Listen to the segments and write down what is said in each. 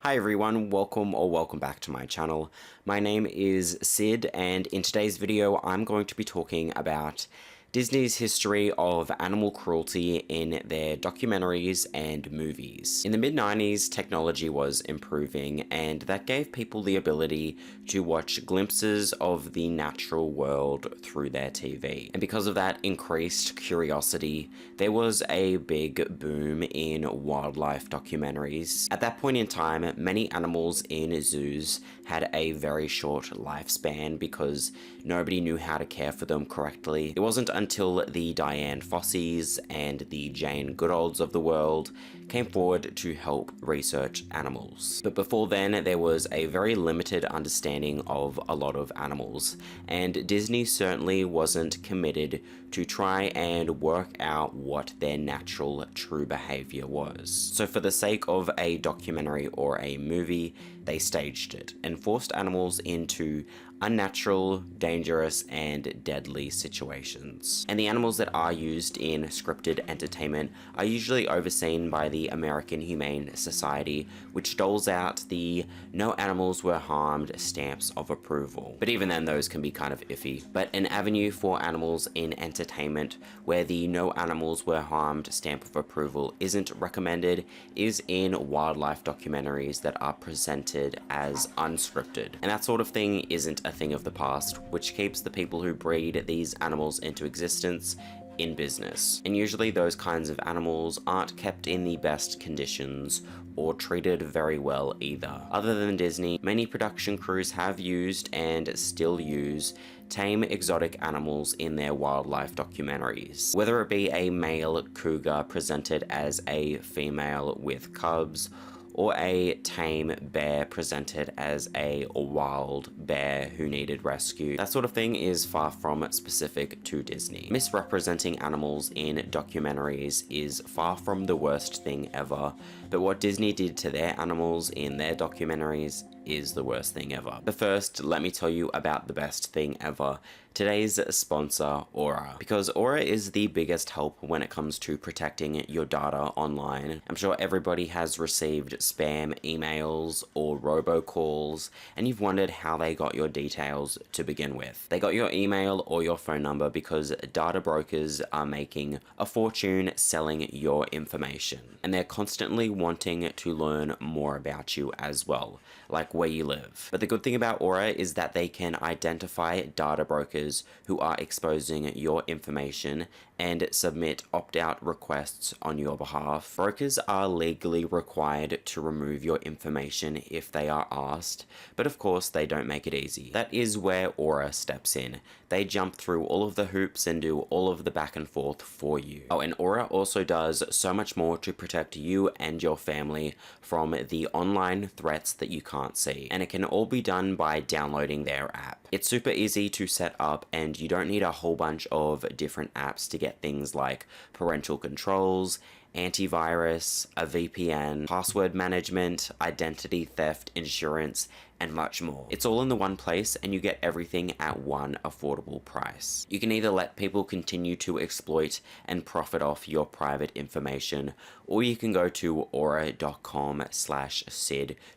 Hi everyone, welcome back to my channel. My name is Sid, and in today's video I'm going to be talking about Disney's history of animal cruelty in their documentaries and movies. In the mid-90s, technology was improving, and that gave people the ability to watch glimpses of the natural world through their TV. And because of that increased curiosity, there was a big boom in wildlife documentaries. At that point in time, many animals in zoos had a very short lifespan because nobody knew how to care for them correctly. It wasn't until the Diane Fossies and the Jane Goodalls of the world came forward to help research animals. But before then, there was a very limited understanding of a lot of animals, and Disney certainly wasn't committed to try and work out what their natural true behavior was. So for the sake of a documentary or a movie, they staged it and forced animals into unnatural, dangerous, and deadly situations. And the animals that are used in scripted entertainment are usually overseen by the American Humane Society, which doles out the "no animals were harmed" stamps of approval. But even then, those can be kind of iffy. But an avenue for animals in entertainment where the "no animals were harmed" stamp of approval isn't recommended is in wildlife documentaries that are presented as unscripted. And that sort of thing isn't a thing of the past, which keeps the people who breed these animals into existence in business. And usually those kinds of animals aren't kept in the best conditions or treated very well either. Other than Disney, many production crews have used and still use tame exotic animals in their wildlife documentaries. Whether it be a male cougar presented as a female with cubs, or a tame bear presented as a wild bear who needed rescue. That sort of thing is far from specific to Disney. Misrepresenting animals in documentaries is far from the worst thing ever, but what Disney did to their animals in their documentaries is the worst thing ever. But first, let me tell you about the best thing ever. Today's sponsor, Aura. Because Aura is the biggest help when it comes to protecting your data online. I'm sure everybody has received spam emails or robocalls, and you've wondered how they got your details to begin with. They got your email or your phone number because data brokers are making a fortune selling your information. And they're constantly wanting to learn more about you as well, like where you live. But the good thing about Aura is that they can identify data brokers who are exposing your information and submit opt-out requests on your behalf. Brokers are legally required to remove your information if they are asked, but of course they don't make it easy. That is where Aura steps in. They jump through all of the hoops and do all of the back and forth for you. Oh, and Aura also does so much more to protect you and your family from the online threats that you can't see. And it can all be done by downloading their app. It's super easy to set up, and you don't need a whole bunch of different apps to get things like parental controls, antivirus, a VPN, password management, identity theft, insurance, and much more. It's all in the one place, and you get everything at one affordable price. You can either let people continue to exploit and profit off your private information, or you can go to aura.com/sid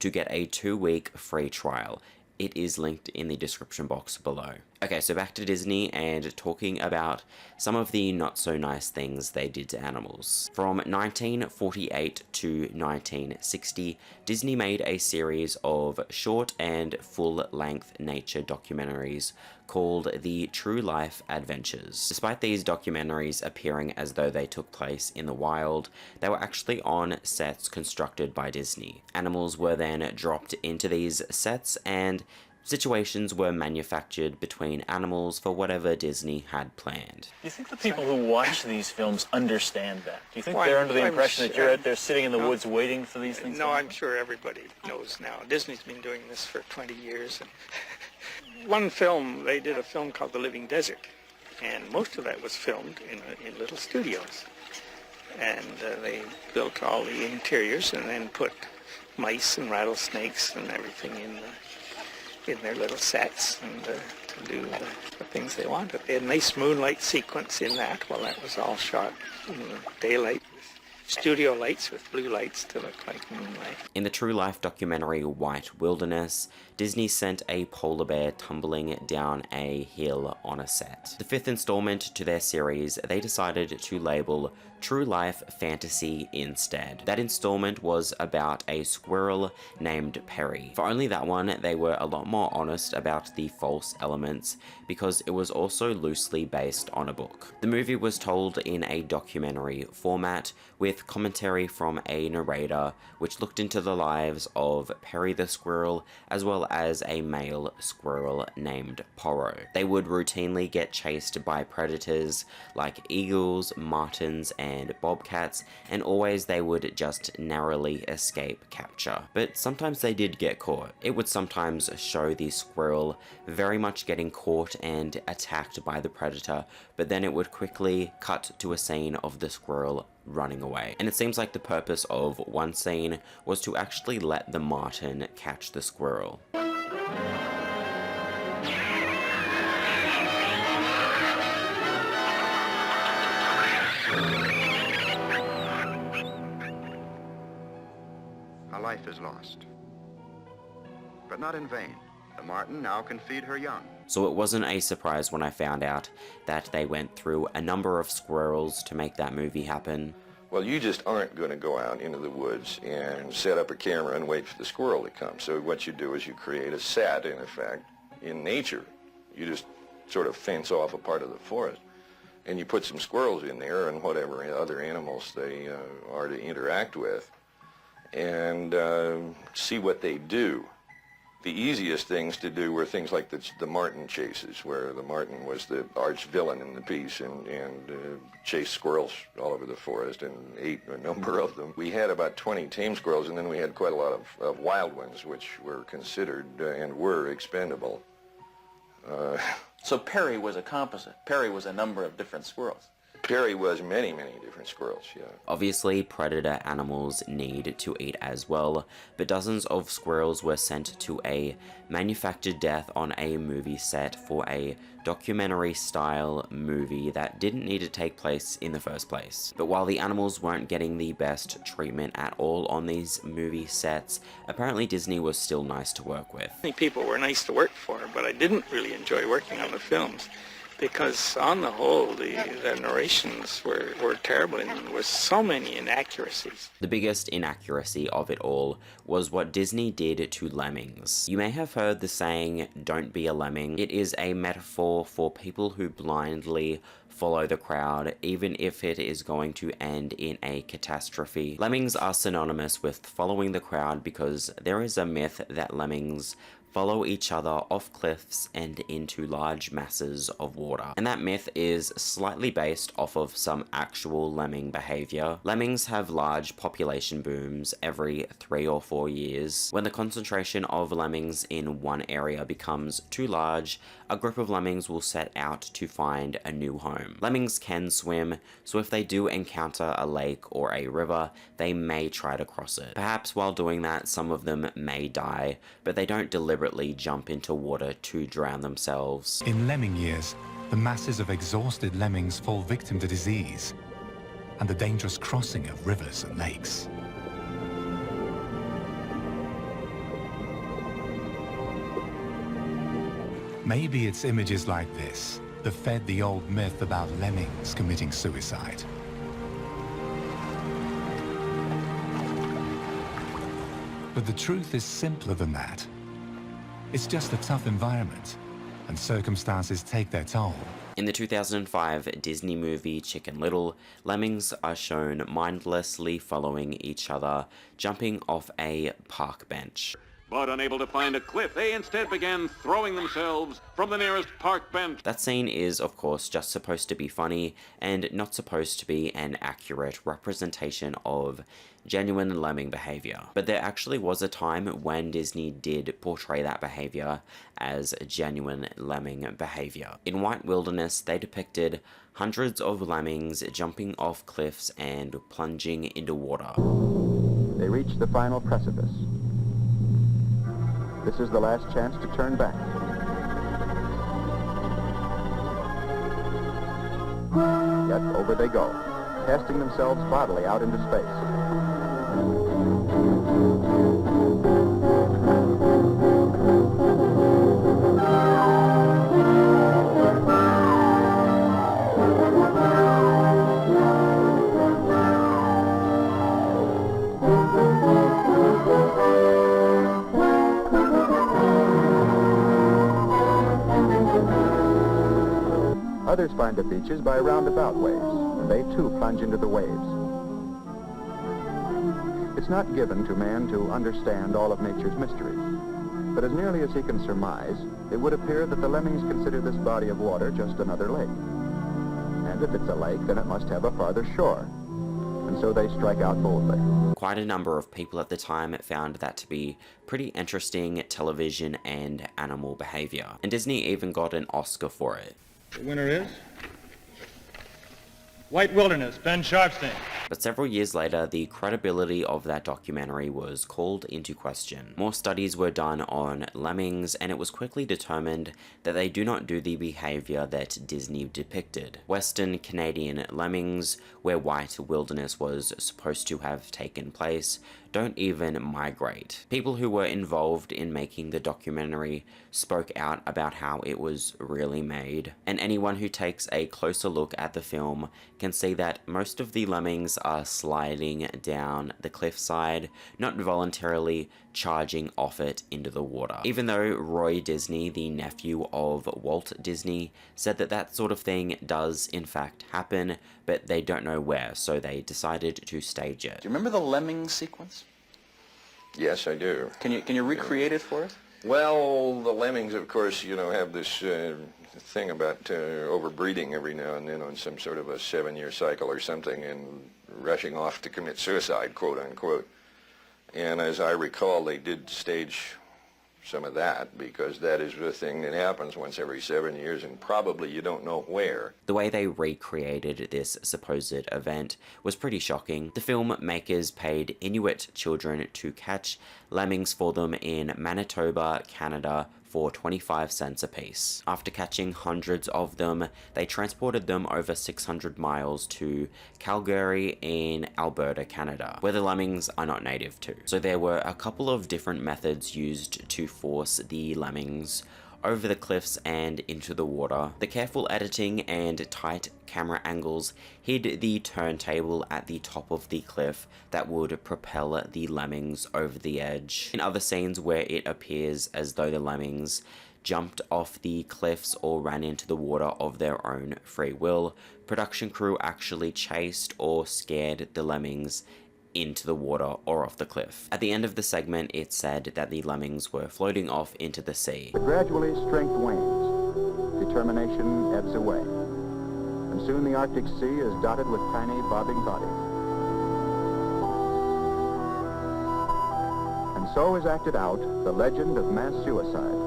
to get a 2-week free trial. It is linked in the description box below. Okay, so back to Disney and talking about some of the not so nice things they did to animals. From 1948 to 1960, Disney made a series of short and full-length nature documentaries called The True Life Adventures. Despite these documentaries appearing as though they took place in the wild, they were actually on sets constructed by Disney. Animals were then dropped into these sets, and situations were manufactured between animals for whatever Disney had planned. Do you think the people who watch these films understand that? Do you think they're under the impression that you're out there sitting in the woods waiting for these things? No, I'm sure everybody knows now. Disney's been doing this for 20 years. And one film, they did a film called The Living Desert, and most of that was filmed in little studios. And they built all the interiors and then put mice and rattlesnakes and everything in their little sets and to do the things they wanted. They had a nice moonlight sequence in that. Well, that was all shot in the daylight studio lights with blue lights to look like moonlight. In the true life documentary White Wilderness, Disney sent a polar bear tumbling down a hill on a set. The fifth installment to their series, they decided to label True Life Fantasy instead. That installment was about a squirrel named Perry. For only that one, they were a lot more honest about the false elements because it was also loosely based on a book. The movie was told in a documentary format with commentary from a narrator which looked into the lives of Perry the squirrel as well as a male squirrel named Porro. They would routinely get chased by predators like eagles, martens, and bobcats, and always they would just narrowly escape capture. But sometimes they did get caught. It would sometimes show the squirrel very much getting caught and attacked by the predator, but then it would quickly cut to a scene of the squirrel running away. And it seems like the purpose of one scene was to actually let the marten catch the squirrel. A life is lost, but not in vain. The marten now can feed her young. So it wasn't a surprise when I found out that they went through a number of squirrels to make that movie happen. Well, you just aren't going to go out into the woods and set up a camera and wait for the squirrel to come. So what you do is you create a set, in effect, in nature. You just sort of fence off a part of the forest. And you put some squirrels in there and whatever other animals they are to interact with and see what they do. The easiest things to do were things like the marten chases, where the marten was the arch villain in the piece and chased squirrels all over the forest and ate a number of them. We had about 20 tame squirrels, and then we had quite a lot of wild ones, which were considered and were expendable. So Perry was a composite. Perry was a number of different squirrels. Perry was many, many different squirrels, yeah. Obviously, predator animals need to eat as well, but dozens of squirrels were sent to a manufactured death on a movie set for a documentary-style movie that didn't need to take place in the first place. But while the animals weren't getting the best treatment at all on these movie sets, apparently Disney was still nice to work with. Many people were nice to work for, but I didn't really enjoy working on the films, because on the whole, the narrations were terrible and there were so many inaccuracies. The biggest inaccuracy of it all was what Disney did to lemmings. You may have heard the saying, "Don't be a lemming." It is a metaphor for people who blindly follow the crowd, even if it is going to end in a catastrophe. Lemmings are synonymous with following the crowd because there is a myth that lemmings follow each other off cliffs and into large masses of water. And that myth is slightly based off of some actual lemming behavior. Lemmings have large population booms every 3 or 4 years. When the concentration of lemmings in one area becomes too large, a group of lemmings will set out to find a new home. Lemmings can swim, so if they do encounter a lake or a river, they may try to cross it. Perhaps while doing that, some of them may die, but they don't deliberately jump into water to drown themselves. In lemming years, the masses of exhausted lemmings fall victim to disease and the dangerous crossing of rivers and lakes. Maybe it's images like this that fed the old myth about lemmings committing suicide. But the truth is simpler than that. It's just a tough environment, and circumstances take their toll. In the 2005 Disney movie Chicken Little, lemmings are shown mindlessly following each other, jumping off a park bench. But unable to find a cliff, they instead began throwing themselves from the nearest park bench. That scene is, of course, just supposed to be funny and not supposed to be an accurate representation of genuine lemming behavior. But there actually was a time when Disney did portray that behavior as genuine lemming behavior. In White Wilderness, they depicted hundreds of lemmings jumping off cliffs and plunging into water. They reach the final precipice. This is the last chance to turn back. Yet over they go, testing themselves bodily out into space. Others find the beaches by roundabout ways, and they too plunge into the waves. It's not given to man to understand all of nature's mysteries, but as nearly as he can surmise, it would appear that the lemmings consider this body of water just another lake. And if it's a lake, then it must have a farther shore, and so they strike out boldly. Quite a number of people at the time found that to be pretty interesting television and animal behavior, and Disney even got an Oscar for it. The winner is White Wilderness, Ben Sharpstein. But several years later, the credibility of that documentary was called into question. More studies were done on lemmings, and it was quickly determined that they do not do the behavior that Disney depicted. Western Canadian lemmings, where White Wilderness was supposed to have taken place, don't even migrate. People who were involved in making the documentary spoke out about how it was really made, and anyone who takes a closer look at the film can see that most of the lemmings are sliding down the cliffside, not voluntarily charging off it into the water. Even though Roy Disney, the nephew of Walt Disney, said that that sort of thing does in fact happen, but they don't know where, so they decided to stage it. Do you remember the Lemmings sequence? Yes, I do. Can you recreate it for us? Well, the lemmings, of course, you know, have this thing about overbreeding every now and then on some sort of a 7-year cycle or something and rushing off to commit suicide, quote unquote. And as I recall, they did stage some of that, because that is the thing that happens once every 7 years, and probably you don't know where. The way they recreated this supposed event was pretty shocking. The filmmakers paid Inuit children to catch lemmings for them in Manitoba, Canada, for 25 cents apiece. After catching hundreds of them, they transported them over 600 miles to Calgary in Alberta, Canada, where the lemmings are not native to. So there were a couple of different methods used to force the lemmings over the cliffs and into the water. The careful editing and tight camera angles hid the turntable at the top of the cliff that would propel the lemmings over the edge. In other scenes where it appears as though the lemmings jumped off the cliffs or ran into the water of their own free will, production crew actually chased or scared the lemmings into the water or off the cliff. At the end of the segment, it said that the lemmings were floating off into the sea. But gradually, strength wanes. Determination ebbs away. And soon the Arctic Sea is dotted with tiny, bobbing bodies. And so is acted out the legend of mass suicide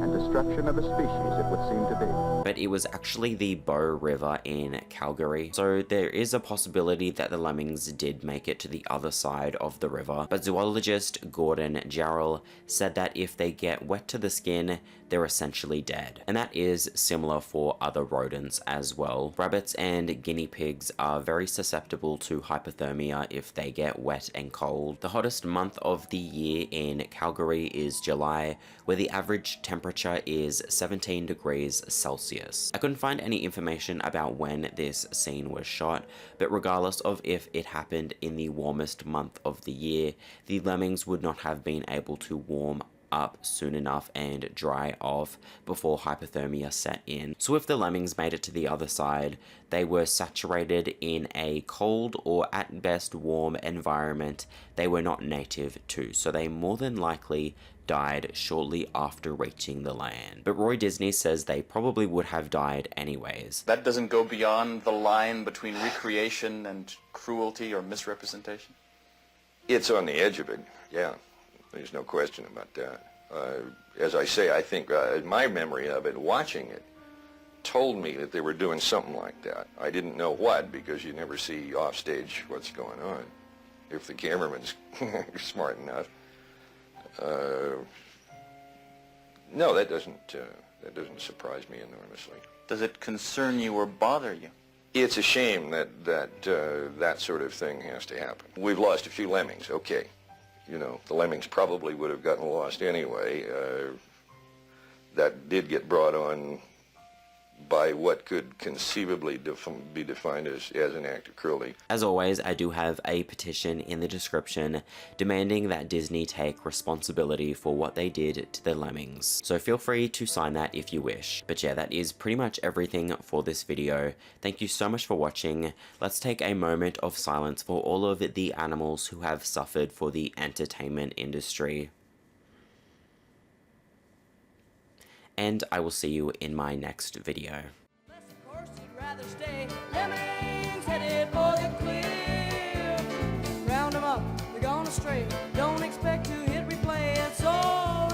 and destruction of a species, it would seem to be. But it was actually the Bow River in Calgary, so there is a possibility that the lemmings did make it to the other side of the river, but zoologist Gordon Jarrell said that if they get wet to the skin, they're essentially dead. And that is similar for other rodents as well. Rabbits and guinea pigs are very susceptible to hypothermia if they get wet and cold. The hottest month of the year in Calgary is July, where the average temperature is 17 degrees Celsius. I couldn't find any information about when this scene was shot, but regardless of if it happened in the warmest month of the year, the lemmings would not have been able to warm up soon enough and dry off before hypothermia set in. So if the lemmings made it to the other side, they were saturated in a cold or at best warm environment they were not native to, so they more than likely died shortly after reaching the land. But Roy Disney says they probably would have died anyways. That doesn't go beyond the line between recreation and cruelty or misrepresentation? It's on the edge of it, yeah. There's no question about that. As I say, I think my memory of it, watching it, told me that they were doing something like that. I didn't know what, because you never see off stage what's going on, if the cameraman's smart enough. No, that doesn't surprise me enormously. Does it concern you or bother you? It's a shame that that sort of thing has to happen. We've lost a few lemmings, okay. You know, the lemmings probably would have gotten lost anyway. That did get brought on by what could conceivably be defined as an act of cruelty. As always, I do have a petition in the description demanding that Disney take responsibility for what they did to the lemmings. So feel free to sign that if you wish. But yeah, that is pretty much everything for this video. Thank you so much for watching. Let's take a moment of silence for all of the animals who have suffered for the entertainment industry. And I will see you in my next video. Of course you'd rather stay. Lemmings headed for the cliff. Round 'em up, they're gone astray.